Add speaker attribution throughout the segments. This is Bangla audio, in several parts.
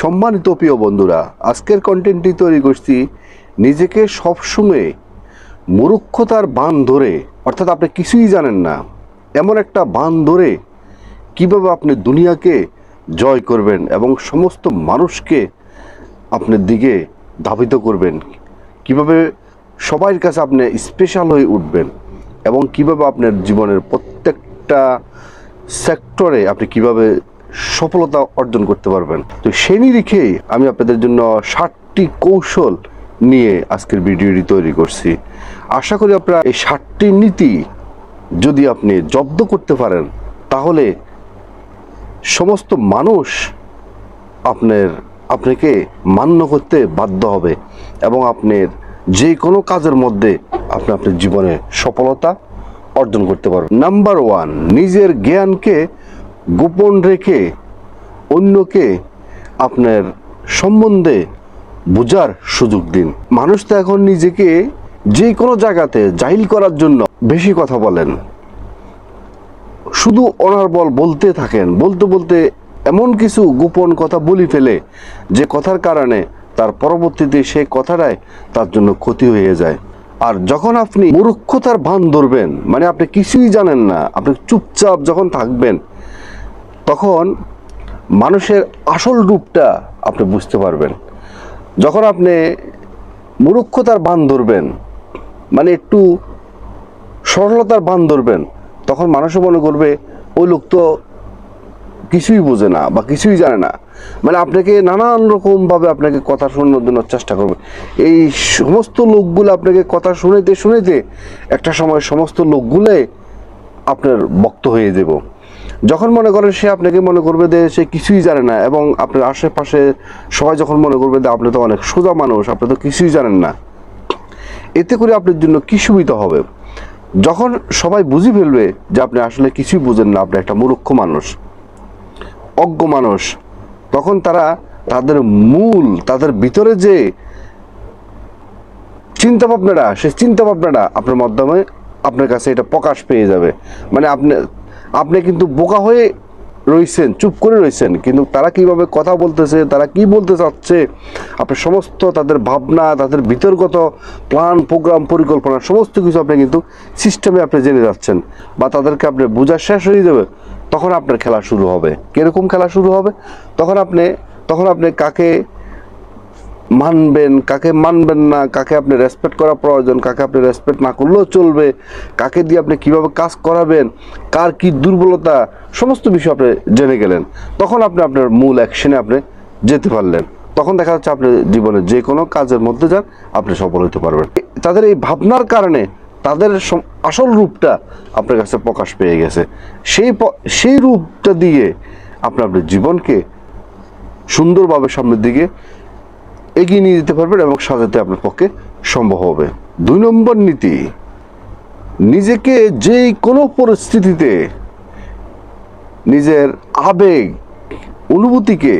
Speaker 1: সম্মানিত প্রিয় বন্ধুরা, আজকের কন্টেন্টটি তৈরি করছি নিজেকে সবসময় মূর্খতার বান ধরে, অর্থাৎ আপনি কিছুই জানেন না এমন একটা বান ধরে কীভাবে আপনি দুনিয়াকে জয় করবেন এবং সমস্ত মানুষকে আপনার দিকে ধাবিত করবেন, কিভাবে সবার কাছে আপনি স্পেশাল হয়ে উঠবেন এবং কিভাবে আপনার জীবনের প্রত্যেকটা সেক্টরে আপনি কিভাবে সফলতা অর্জন করতে পারবেন। তো সেই নিরিখেই আমি আপনাদের জন্য 7টি কৌশল নিয়ে আজকের ভিডিওটি তৈরি করছি। আশা করি আপনারা এই 7টি নীতি যদি আপনি জব্দ করতে পারেন তাহলে সমস্ত মানুষ আপনাকে মান্য করতে বাধ্য হবে এবং আপনার যে কোনো কাজের মধ্যে আপনার জীবনে সফলতা অর্জন করতে পারবেন। নাম্বার 1, নিজের জ্ঞানকে গোপন রেখে অন্যকে আপনার সম্বন্ধে বোঝার সুযোগ দিন। মানুষ তো এখন নিজেকে যে কোনো জায়গাতে জাহিল করার জন্য বেশি কথা বলেন, শুধু অনার্বল বলতে থাকেন, বলতে বলতে এমন কিছু গোপন কথা বলি ফেলে যে কথার কারণে তার পরবর্তীতে সেই কথাটাই তার জন্য ক্ষতি হয়ে যায়। আর যখন আপনি মূর্খতার ভান ধরবেন, মানে আপনি কিছুই জানেন না, আপনি চুপচাপ যখন থাকবেন, তখন মানুষের আসল রূপটা আপনি বুঝতে পারবেন। যখন আপনি মূর্খতার ভান ধরবেন, মানে একটু সরলতার ভান ধরবেন, তখন মানুষও মনে করবে ওই লোক তো কিছুই বোঝে না বা কিছুই জানে না, মানে আপনাকে নানান রকমভাবে আপনাকে কথা শোনানোর জন্য চেষ্টা করবে। এই সমস্ত লোকগুলো আপনাকে কথা শুনাইতে শুনাইতে একটা সময় সমস্ত লোকগুলোই আপনার বক্ত হয়ে যাব। যখন মনে করেন সে আপনাকে মনে করবে যে সে কিছুই জানে না এবং আপনার আশেপাশে সবাই যখন মনে করবে যে আপনি তো অনেক সোজা মানুষ, আপনি তো কিছুই জানেন না, এতে করে আপনার জন্য কি সুবিধা হবে? যখন সবাই বুঝে ফেলবে যে আপনি আসলে কিছুই বুঝেন না, আপনি একটা মূর্খ মানুষ, অজ্ঞ মানুষ, তখন তারা তাদের ভিতরে যে চিন্তা ভাবনাটা, সেই চিন্তা ভাবনাটা আপনার মাধ্যমে আপনার কাছে এটা প্রকাশ পেয়ে যাবে। মানে আপনি কিন্তু বোকা হয়ে রয়েছেন, চুপ করে রয়েছেন, কিন্তু তারা কিভাবে কথা বলতেছে, তারা কি বলতে চাচ্ছে, আপনার সমস্ত তাদের ভাবনা, তাদের ভিতরগত প্ল্যান, প্রোগ্রাম, পরিকল্পনা সমস্ত কিছু আপনি কিন্তু সিস্টেমে আপনি জেনে যাচ্ছেন বা তাদেরকে আপনি বোঝা শেষ হয়ে যাবে। তখন আপনার খেলা শুরু হবে। কিরকম খেলা শুরু হবে? তখন আপনি কাকে মানবেন, কাকে মানবেন না, কাকে আপনি রেসপেক্ট করা প্রয়োজন, কাকে আপনি রেসপেক্ট না করলেও চলবে, কাকে দিয়ে আপনি কিভাবে কাজ করাবেন, কার কি দুর্বলতা, সমস্ত বিষয় আপনি জেনে গেলেন। তখন আপনি আপনার মূল অ্যাকশনে আপনি যেতে পারলেন। তখন দেখা যাচ্ছে আপনি জীবনে যে কোনো কাজের মধ্যে যান, আপনি সফল হতে পারবেন। তাদের এই ভাবনার কারণে তাদের আসল রূপটা আপনার কাছে প্রকাশ পেয়ে গেছে। সেই রূপটা দিয়ে আপনার জীবনকে সুন্দরভাবে সামনের দিকে এগিয়ে নিয়ে যেতে পারবেন এবং সাজাতে আপনার পক্ষে সম্ভব হবে। 2 নম্বর নীতি, নিজেকে যে কোনো পরিস্থিতিতে নিজের আবেগ, অনুভূতিকে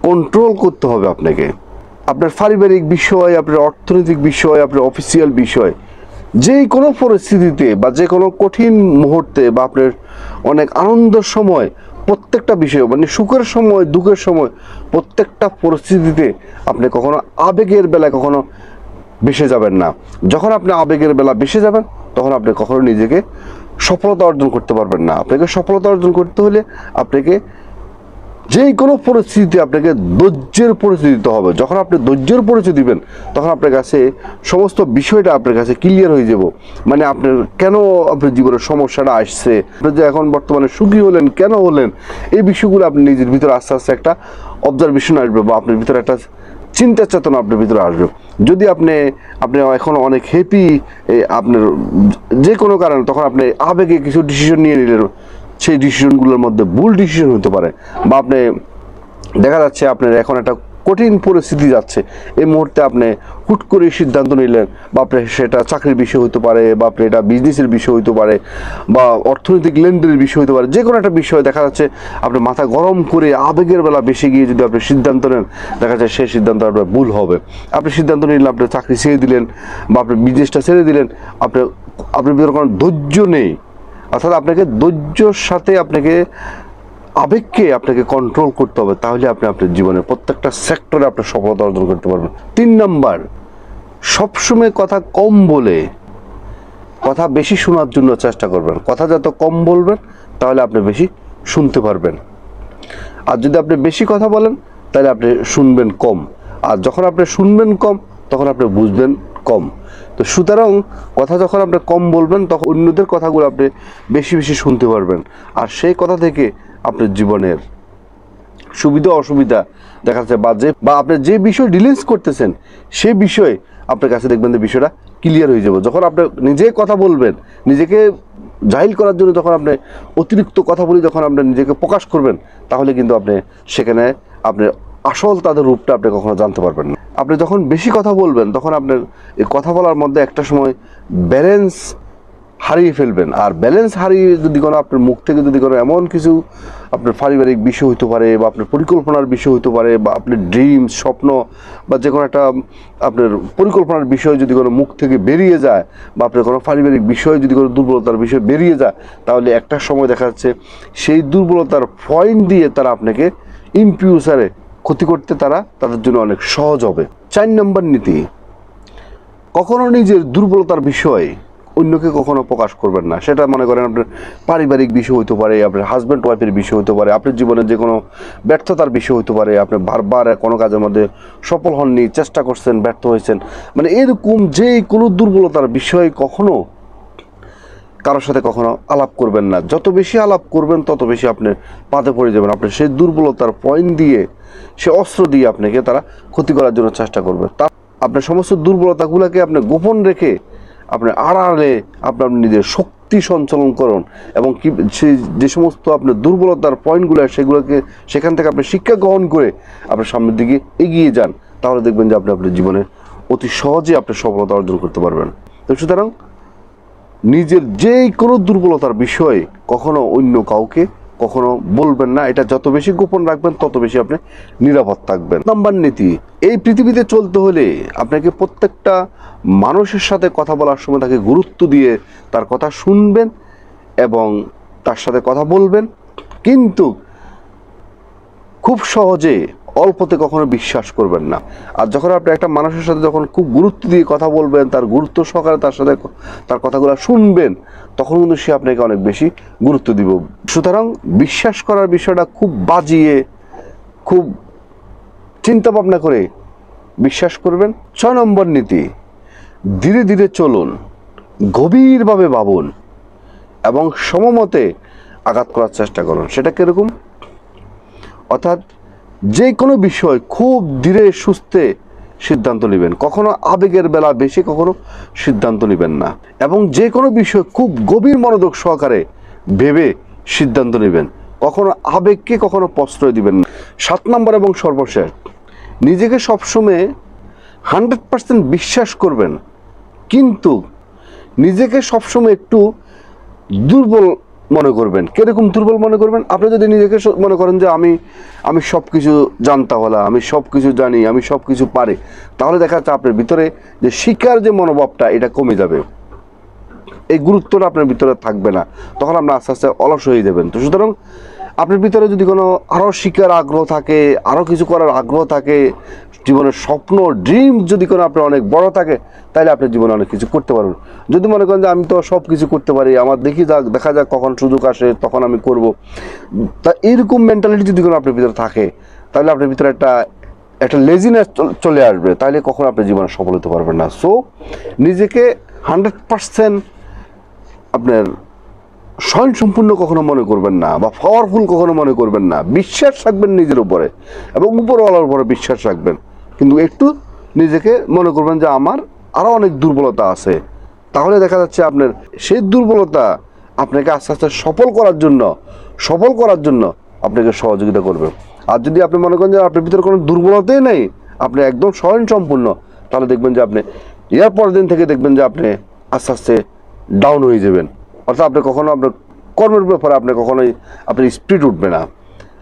Speaker 1: কন্ট্রোল করতে হবে আপনাকে। আপনার পারিবারিক বিষয়, আপনার অর্থনৈতিক বিষয়, আপনার অফিসিয়াল বিষয়, যে কোনো পরিস্থিতিতে বা যে কোনো কঠিন মুহূর্তে বা আপনার অনেক আনন্দের সময়, প্রত্যেকটা বিষয়, মানে সুখের সময়, দুঃখের সময়, প্রত্যেকটা পরিস্থিতিতে আপনি কখনো আবেগের বেলায় কখনো ভেসে যাবেন না। যখন আপনি আবেগের বেলা ভেসে যাবেন, তখন আপনি কখনো নিজেকে সফলতা অর্জন করতে পারবেন না। আপনাকে সফলতা অর্জন করতে হলে আপনাকে যে কোনো পরিস্থিতিতে আপনাকে ধৈর্যের পরিচয় দিতে হবে। যখন আপনি ধৈর্যের পরিচয় দিবেন, তখন আপনার কাছে সমস্ত বিষয়টা আপনার কাছে ক্লিয়ার হয়ে যাব। মানে আপনার কেন আপনার জীবনের সমস্যাটা আসছে, আপনি যে এখন বর্তমানে সুখী হলেন, কেন হলেন, এই বিষয়গুলো আপনি নিজের ভিতরে আস্তে আস্তে একটা অবজারভেশন আসবে বা আপনার ভিতরে একটা চিন্তা চেতনা আপনার ভিতরে আসবে। যদি আপনি এখন অনেক হ্যাপি আপনার যে কোনো কারণে, তখন আপনি আবেগে কিছু ডিসিশন নিয়ে নিলেন, সেই ডিসিশনগুলোর মধ্যে ভুল ডিসিশন হতে পারে বা আপনি দেখা যাচ্ছে আপনার এখন একটা কঠিন পরিস্থিতি যাচ্ছে, এই মুহূর্তে আপনি হুট করে সিদ্ধান্ত নিলেন বা আপনি সেটা চাকরির বিষয় হতে পারে বা আপনি এটা বিজনেসের বিষয় হতে পারে বা অর্থনৈতিক লেনদেনের বিষয় হতে পারে, যে কোনো একটা বিষয় দেখা যাচ্ছে আপনি মাথা গরম করে আবেগের বেলা বেশি গিয়ে যদি আপনি সিদ্ধান্ত নেন, দেখা যায় সেই সিদ্ধান্ত আপনার ভুল হবে। আপনি সিদ্ধান্ত নিলেন, আপনি চাকরি ছেড়ে দিলেন বা আপনি বিজনেসটা ছেড়ে দিলেন, আপনার ভিতরে কোনো ধৈর্য নেই। অর্থাৎ আপনাকে ধৈর্যর সাথে আপনাকে আবেগকে আপনাকে কন্ট্রোল করতে হবে, তাহলে আপনি আপনার জীবনের প্রত্যেকটা সেক্টরে আপনার সফলতা অর্জন করতে পারবেন। 3 নাম্বার, সবসময় কথা কম বলে কথা বেশি শোনার জন্য চেষ্টা করবেন। কথা যত কম বলবেন তাহলে আপনি বেশি শুনতে পারবেন। আর যদি আপনি বেশি কথা বলেন তাহলে আপনি শুনবেন কম, আর যখন আপনি শুনবেন কম তখন আপনি বুঝবেন কম। তো সুতরাং কথা যখন আপনি কম বলবেন তখন অন্যদের কথাগুলো আপনি বেশি বেশি শুনতে পারবেন, আর সেই কথা থেকে আপনার জীবনের সুবিধা অসুবিধা দেখা যাচ্ছে বা আপনি যে বিষয় ডিলিংস করতেছেন সেই বিষয়ে আপনার কাছে দেখবেন যে বিষয়টা ক্লিয়ার হয়ে যাবে। যখন আপনি নিজে কথা বলবেন, নিজেকে জাহিল করার জন্য যখন আপনি অতিরিক্ত কথা বলি যখন আপনি নিজেকে প্রকাশ করবেন, তাহলে কিন্তু আপনি সেখানে আপনার আসল তাদের রূপটা আপনি কখনো জানতে পারবেন না। আপনি যখন বেশি কথা বলবেন তখন আপনার এই কথা বলার মধ্যে একটা সময় ব্যালেন্স হারিয়ে ফেলবেন। আর ব্যালেন্স হারিয়ে যদি কোনো আপনার মুখ থেকে যদি কোনো এমন কিছু আপনার পারিবারিক বিষয় হতে পারে, বা আপনার পরিকল্পনার বিষয় হতে পারে, বা আপনার ড্রিমস স্বপ্ন বা যে কোনো একটা আপনার পরিকল্পনার বিষয় যদি কোনো মুখ থেকে বেরিয়ে যায়, বা আপনার কোনো পারিবারিক বিষয় যদি কোনো দুর্বলতার বিষয় বেরিয়ে যায়, তাহলে একটা সময় দেখা যাচ্ছে সেই দুর্বলতার পয়েন্ট দিয়ে তারা আপনাকে ইন ফিউচারে ক্ষতি করতে তাদের জন্য অনেক সহজ হবে। 4 নম্বর নীতি, কখনো নিজের দুর্বলতার বিষয় অন্যকে কখনো প্রকাশ করবেন না। সেটা মনে করেন আপনার পারিবারিক বিষয় হতে পারে, আপনার হাজব্যান্ড ওয়াইফের বিষয় হতে পারে, আপনার জীবনের যে কোনো ব্যর্থতার বিষয় হতে পারে, আপনি বারবার কোনো কাজের মধ্যে সফল হননি, চেষ্টা করছেন, ব্যর্থ হয়েছেন, মানে এরকম যে কোনো দুর্বলতার বিষয় কখনো কারোর সাথে কখনো আলাপ করবেন না। যত বেশি আলাপ করবেন তত বেশি আপনি পাতে পড়ে যাবেন। আপনি সেই দুর্বলতার পয়েন্ট দিয়ে, সে অস্ত্র দিয়ে আপনাকে তারা ক্ষতি করার জন্য চেষ্টা করবে। তা আপনার সমস্ত দুর্বলতাগুলোকে আপনি গোপন রেখে আপনি আড়ালে আপনার নিজের শক্তি সঞ্চালন করুন, এবং কি যে সমস্ত আপনার দুর্বলতার পয়েন্টগুলো সেগুলোকে সেখান থেকে আপনি শিক্ষা গ্রহণ করে আপনার সামনের দিকে এগিয়ে যান, তাহলে দেখবেন যে আপনি আপনার জীবনে অতি সহজে আপনি সফলতা অর্জন করতে পারবেন। তো সুতরাং নিজের যে কোনো দুর্বলতার বিষয়ে কখনো অন্য কাউকে কখনো বলবেন না। এটা যত বেশি গোপন রাখবেন তত বেশি আপনি নিরাপদ থাকবেন। নাম্বার নীতি, এই পৃথিবীতে চলতে হলে আপনাকে প্রত্যেকটা মানুষের সাথে কথা বলার সময় তাকে গুরুত্ব দিয়ে তার কথা শুনবেন এবং তার সাথে কথা বলবেন, কিন্তু খুব সহজে অল্পতে কখনো বিশ্বাস করবেন না। আর যখন আপনি একটা মানুষের সাথে যখন খুব গুরুত্ব দিয়ে কথা বলবেন, তার গুরুত্ব সহকারে তার সাথে তার কথাগুলো শুনবেন, তখন কিন্তু সে আপনাকে অনেক বেশি গুরুত্ব দিব। সুতরাং বিশ্বাস করার বিষয়টা খুব বাজিয়ে, খুব চিন্তা ভাবনা করে বিশ্বাস করবেন। 6 নম্বর নীতি, ধীরে ধীরে চলুন, গভীরভাবে ভাবুন এবং সমমতে আঘাত করার চেষ্টা করুন। সেটা কিরকম? অর্থাৎ যে কোনো বিষয় খুব ধীরে সুস্থে সিদ্ধান্ত নেবেন, কখনো আবেগের বেলা বেশি কখনো সিদ্ধান্ত নেবেন না, এবং যে কোনো বিষয় খুব গভীর মনোযোগ সহকারে ভেবে সিদ্ধান্ত নেবেন, কখনো আবেগকে কখনো প্রশ্রয় দিবেন না। 7 নম্বর এবং সর্বশেষ, নিজেকে সবসময় 100% বিশ্বাস করবেন, কিন্তু নিজেকে সবসময় একটু দুর্বল মনে করবেন। কিরকম দুর্বল মনে করবেন? আপনি যদি নিজেকে মনে করেন যে আমি সব কিছু জানতা হলা, আমি সব কিছু জানি, আমি সব কিছু পারি, তাহলে দেখা যাচ্ছে আপনার ভিতরে যে শিকার যে মনোভাবটা এটা কমে যাবে, এই গুরুত্বটা আপনার ভিতরে থাকবে না, তখন আপনি আস্তে আস্তে অলস হয়ে যাবেন। তো সুতরাং আপনার ভিতরে যদি কোনো আরও শিকার আগ্রহ থাকে, আরও কিছু করার আগ্রহ থাকে, জীবনের স্বপ্ন ড্রিম যদি কোনো আপনার অনেক বড় থাকে, তাহলে আপনি জীবনে অনেক কিছু করতে পারবেন। যদি মনে করেন যে আমি তো সব কিছু করতে পারি, আমার দেখা যাক কখন সুযোগ আসে তখন আমি করব, তা এইরকম মেন্টালিটি যদি কোনো আপনার ভিতরে থাকে, তাহলে আপনার ভিতরে একটা লেজিনেস চলে আসবে, তাহলে কখনো আপনি জীবনে সফল হতে পারবেন না। সো নিজেকে 100% আপনার স্বয়ংসম্পূর্ণ কখনো মনে করবেন না, বা পাওয়ারফুল কখনো মনে করবেন না। বিশ্বাস রাখবেন নিজের উপরে এবং উপরওয়ালার উপরে বিশ্বাস রাখবেন, কিন্তু একটু নিজেকে মনে করবেন যে আমার আরও অনেক দুর্বলতা আছে, তাহলে দেখা যাচ্ছে আপনার সেই দুর্বলতা আপনাকে আস্তে আস্তে সফল করার জন্য আপনাকে সহযোগিতা করবে। আর যদি আপনি মনে করেন যে আপনার ভিতরে কোনো দুর্বলতাই নেই, আপনি একদম স্বয়ংসম্পূর্ণ, তাহলে দেখবেন যে আপনি এর পরের দিন থেকে দেখবেন যে আপনি আস্তে আস্তে ডাউন হয়ে যাবেন। অর্থাৎ আপনি কখনো আপনার কর্মের ব্যাপারে আপনার স্পিড উঠবে না,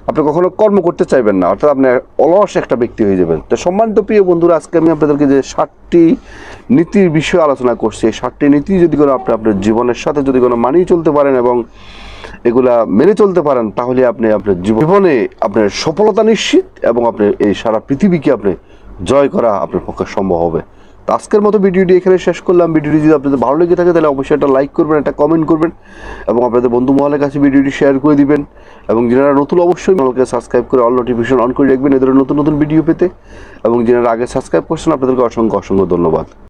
Speaker 1: আপনি কখনো কর্ম করতে চাইবেন না, অর্থাৎ আপনি অলস একটা ব্যক্তি হয়ে যাবেন। তো সম্মানিত প্রিয় বন্ধুরা, আজকে আমি আপনাদেরকে যে 7টি নীতির বিষয়ে আলোচনা করছি, এই 7টি নীতি যদি কোনো আপনি আপনার জীবনের সাথে যদি কোনো মানিয়ে চলতে পারেন এবং এগুলা মেনে চলতে পারেন, তাহলে আপনি আপনার জীবনে আপনার সফলতা নিশ্চিত, এবং আপনি এই সারা পৃথিবীকে আপনি জয় করা আপনার পক্ষে সম্ভব হবে। তো আজকের মতো ভিডিওটি এখানে শেষ করলাম। ভিডিওটি যদি আপনাদের ভালো লেগে থাকে তাহলে অবশ্যই একটা লাইক করবেন, একটা কমেন্ট করবেন, এবং আপনাদের বন্ধু মহলের কাছে ভিডিওটি শেয়ার করে দিবেন। এবং যারা নতুন, অবশ্যই চ্যানেলকে সাবস্ক্রাইব করে অল নোটিফিকেশন অন করে রাখবেন এদের নতুন নতুন ভিডিও পেতে। এবং যারা আগে সাবস্ক্রাইব করছেন আপনাদেরকে অসংখ্য অসংখ্য ধন্যবাদ।